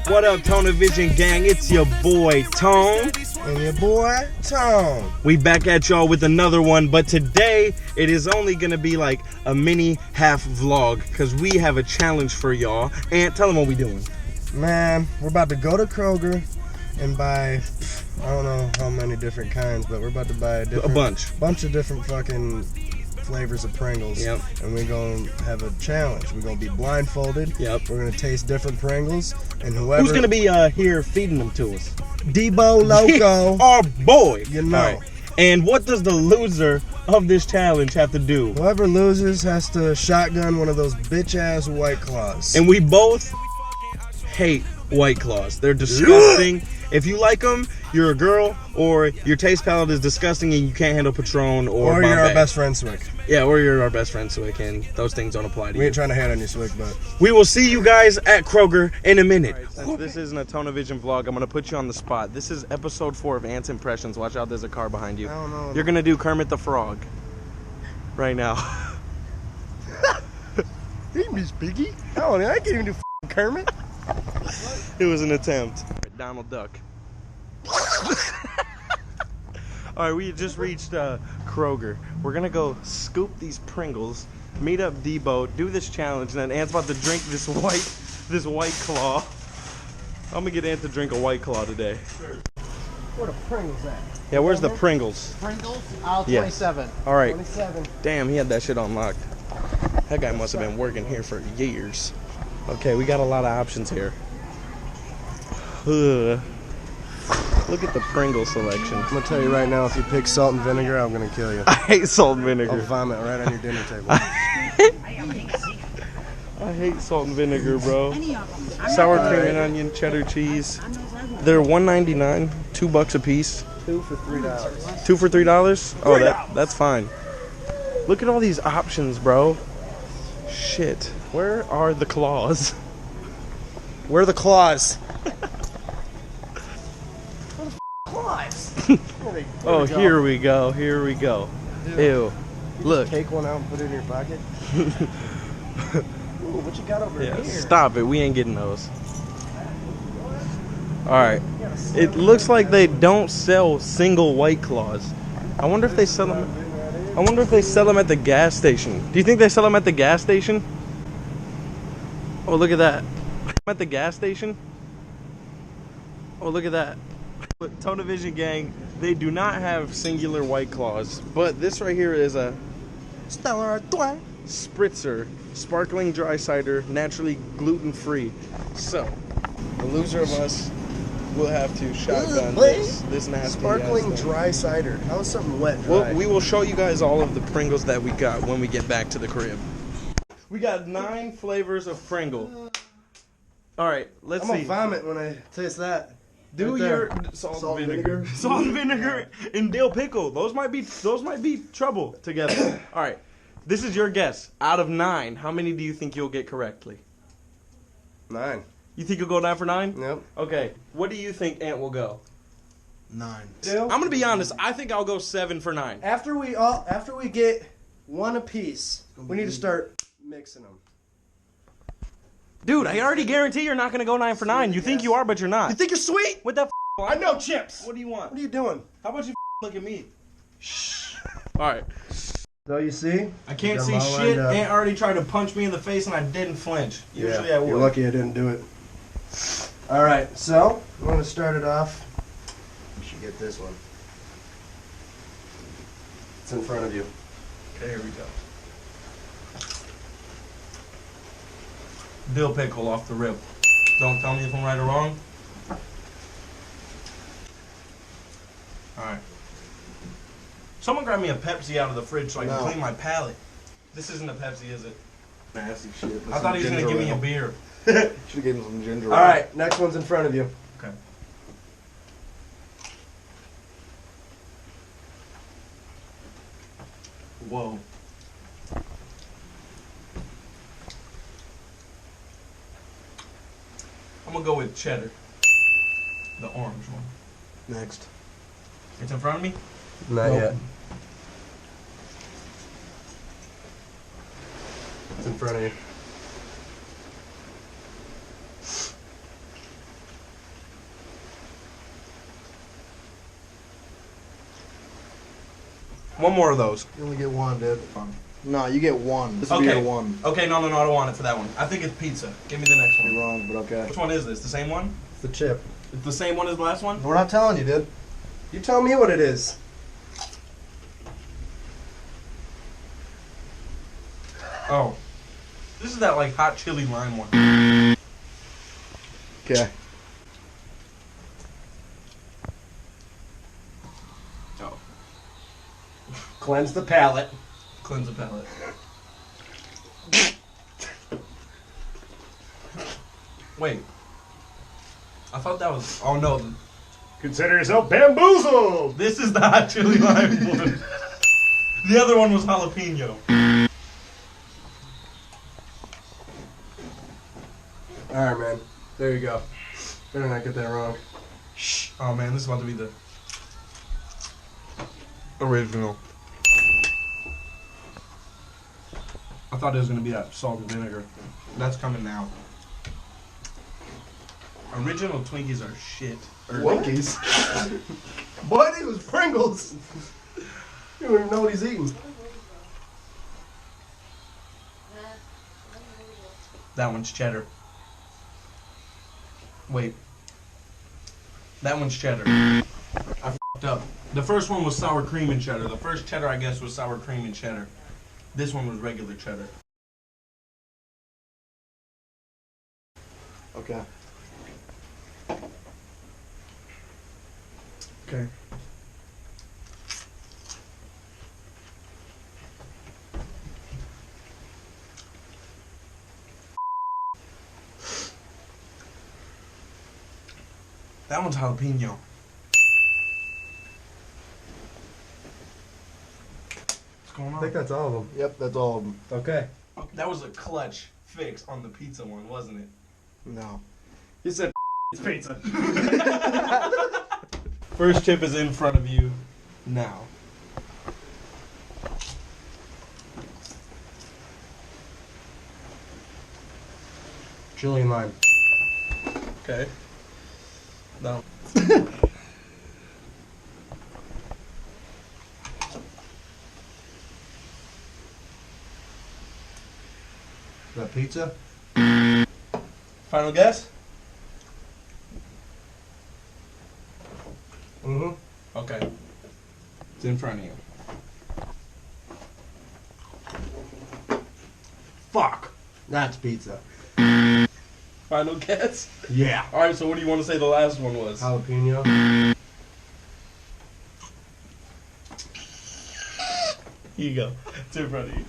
What up, Tonevision gang? It's your boy Tone. And your boy Tone. We back at y'all with another one, but today it is only gonna be like a mini half vlog because we have a challenge for y'all. And tell them what we doing. Man, we're about to go to Kroger and buy, I don't know how many different kinds, but we're about to buy a bunch of different fucking flavors of Pringles. Yep. And we're gonna have a challenge. We're gonna be blindfolded. Yep. We're gonna taste different Pringles, and whoever Who's gonna be here feeding them to us? Debo Loco. Our boy. You know. Right. And what does the loser of this challenge have to do? Whoever loses has to shotgun one of those bitch ass White Claws. And we both hate White Claws. They're disgusting. If you like them, you're a girl, or your taste palette is disgusting and you can't handle Patron or you're Bombay. our best friend, Swick. Yeah, or you're our best friend, Swick, and those things don't apply to you. We ain't trying to hate on you, Swick, but we will see you guys at Kroger in a minute. Right, since this isn't a Tonevision vlog, I'm going to put you on the spot. This is episode 4 of Ant's Impressions. Watch out, there's a car behind you. I don't know. You're going to do Kermit the Frog right now. Hey, Miss Piggy. I can't even do Kermit. It was an attempt. Donald Duck. Alright, we just reached Kroger. We're gonna go scoop these Pringles, meet up Debo, do this challenge, and then Ant's about to drink this white claw. I'm gonna get Ant to drink a White Claw today. Where the Pringles at? Yeah, where's the Pringles? Pringles? Aisle Yeah. 27. Alright. 27. Damn, he had that shit unlocked. That guy must have been working here for years. Okay, we got a lot of options here. Ugh. Look at the Pringle selection. I'm gonna tell you right now, if you pick salt and vinegar, I'm gonna kill you. I hate salt and vinegar. I'll vomit right on your dinner table. I hate salt and vinegar, bro. Sour cream and onion, cheddar cheese. They're $1.99, $2 a piece. 2 for $3. 2 for $3? Oh, that's fine. Look at all these options, bro. Shit. Where are the claws? Where are the claws? Oh, here we go. Here we go. Dude, Ew. Look. Take one out and put it in your pocket. Ooh, what you got over Yeah, here? stop it. We ain't getting those. Alright. It looks like they don't sell single White Claws. I wonder if they sell them. I wonder if they sell them at the gas station. Do you think they sell them at the gas station? Oh, look at that. At the gas station? Oh, look at that. Tonevision gang, they do not have singular White Claws, but this right here is a Stella Artois spritzer, sparkling dry cider, naturally gluten-free. So, the loser of us will have to shotgun this nasty sparkling ass thing. dry cider. How is something wet dry? Well, we will show you guys all of the Pringles that we got when we get back to the crib. We got 9 flavors of Pringle. All right, let's I'm gonna see. vomit when I taste that. Do Right your there. salt Salt and and vinegar. vinegar. Salt and vinegar and dill pickle. Those might be trouble together. All right. This is your guess. Out of 9, how many do you think you'll get correctly? 9. You think you'll go 9 for 9? Yep. Okay. What do you think Ant will go? 9. I'm going to be honest. I think I'll go 7 for 9. After we get one apiece, we need to start mixing them. Dude, I already guarantee you're not going to go 9 for 9. You think you are, but you're not. You think you're sweet? What the I know chips. What do you want? What are you doing? How about you look at me? Shh. All right. So you see? I can't Got see them all shit. lined up. Ant already tried to punch me in the face and I didn't flinch. Usually I would. You're lucky I didn't do it. All right, so I'm going to start it off. You should get this one. It's in front of you. Okay, here we go. Dill pickle off the rip. Don't tell me if I'm right or wrong. Alright. Someone grab me a Pepsi out of the fridge so I can clean my palate. This isn't a Pepsi, is it? Nasty shit. I thought he was going to give me a beer. Should've given him some ginger ale. All right, next one's in front of you. Okay. Whoa. I'm gonna go with cheddar. The orange one. Next. It's in front of me? Not yet. It's in front of you. One more of those. You only get one, dude. No, you get one. This will be Okay. your one. Okay, no, I don't want it for that one. I think it's pizza. Give me the next one. You're wrong, but okay. Which one is this? The same one? It's the chip. It's the same one as the last one? We're not telling you, dude. You tell me what it is. Oh. This is that, like, hot chili lime one. Okay. Oh. Cleanse the palate. Cleanse the palate. Wait. I thought that was... Oh, no. Consider yourself bamboozled! This is the hot chili lime one. The other one was jalapeno. Alright, man. There you go. Better not get that wrong. Shh. Oh, man, this is about to be the... original. I thought it was going to be that salt and vinegar. That's coming now. Original Twinkies are shit. Twinkies? What? It was Pringles! You don't even know what he's eating. That one's cheddar. Wait. That one's cheddar. I f***ed up. The first one was sour cream and cheddar. The first cheddar, I guess, was sour cream and cheddar. This one was regular cheddar. Okay. Okay. That one's jalapeno. What's going I think on? that's all of them. Yep, that's all of them. Okay. That was a clutch fix on the pizza one, wasn't it? No. You said it's pizza. First chip is in front of you now. Chili and lime. Okay. No. Is that pizza? Final guess? Mm-hmm. Okay. It's in front of you. Fuck! That's pizza. Final guess? Yeah. Alright, so what do you want to say the last one was? Jalapeno. Here you go. It's in front of you.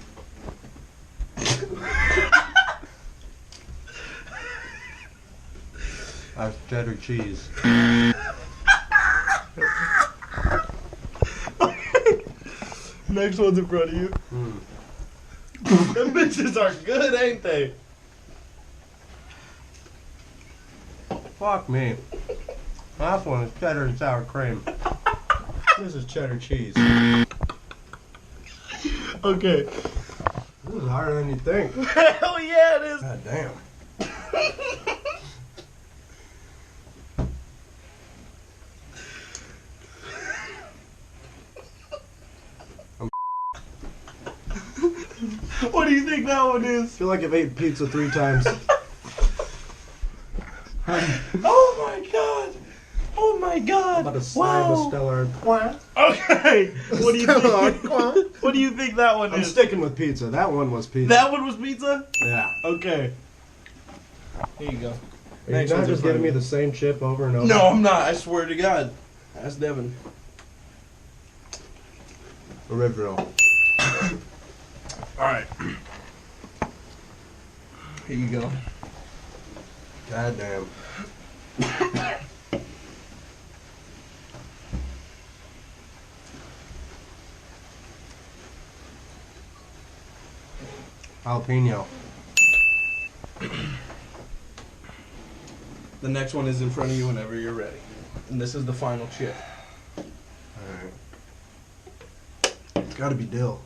That's cheddar cheese. Next one's in front of you. Them bitches are good, ain't they? Fuck me. Last one is cheddar and sour cream. This is cheddar cheese. Okay. This is harder than you think. Hell yeah, it is. God damn. What do you think that one I is? feel like I've ate pizza 3 times. Oh my god! Oh my god! I'm about to slide with Stella Artois. Okay. What do you Stella think? Artois. What do you think that one I'm is? sticking with pizza. That one was pizza. That one was pizza? Yeah. Okay. Here you go. Are you Next not one's just in front giving me of the same chip over and over? No, I'm not. I swear to God. Ask Devin. Original. Alright. Here you go. God damn. Jalapeno. The next one is in front of you whenever you're ready. And this is the final chip. Alright. It's gotta be dill.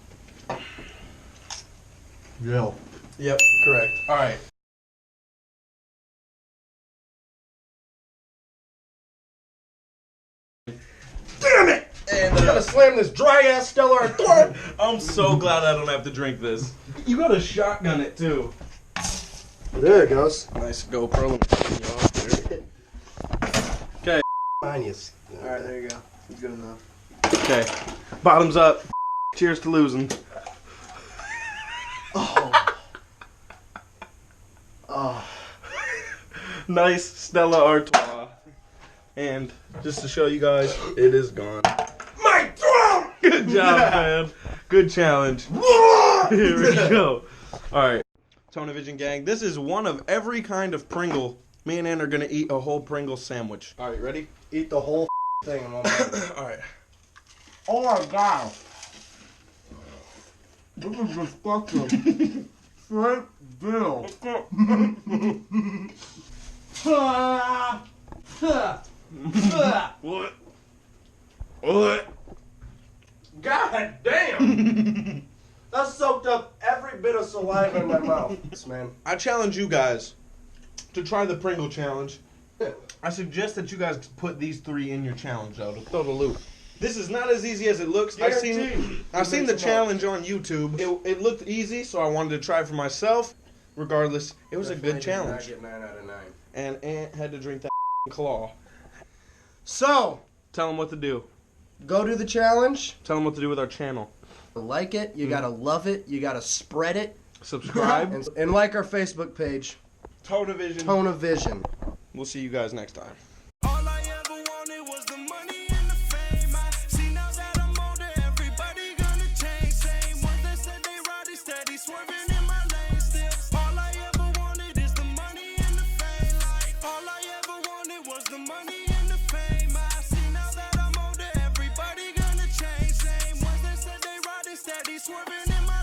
Dill. Yep, correct. Alright. Damn it! And I gotta slam this dry ass Stella Artois. I'm so glad I don't have to drink this. You got a shotgun it too. There it goes. Nice GoPro. Okay. Minus. Alright, there you go. Good enough. Okay. Bottoms up. Cheers to losing. Oh. Oh. Nice Stella Artois. And just to show you guys, it is gone. My throat! Good job, man. Good challenge. Here we go. Alright. Tonavision gang, this is one of every kind of Pringle. Me and Ann are gonna eat a whole Pringle sandwich. Alright, ready? Eat the whole thing in one bite. Alright. Oh my god. This is disgusting. Straight bill. What? What? God damn! That soaked up every bit of saliva in my mouth. This man. I challenge you guys to try the Pringle challenge. I suggest that you guys put these 3 in your challenge though, to throw the loop. This is not as easy as it looks. I've seen the challenge on YouTube. It looked easy, so I wanted to try it for myself. Regardless, it was a good challenge. I get 9 out of 9. And Aunt had to drink that claw. So, Tell them what to do. go do the challenge. Tell them what to do with our channel. Like it. You gotta love it. You gotta spread it. Subscribe. And like our Facebook page, Tonavision. Tone of Vision. We'll see you guys next time. All I ever wanted was the money and the fame. I see now that I'm older, everybody gonna change. Same ones that said they riding steady, swerving in my lane still. All I ever wanted is the money and the fame. Like, all I ever wanted was the money and the fame. I see now that I'm older, everybody gonna change. Same ones that said they riding steady, swerving in my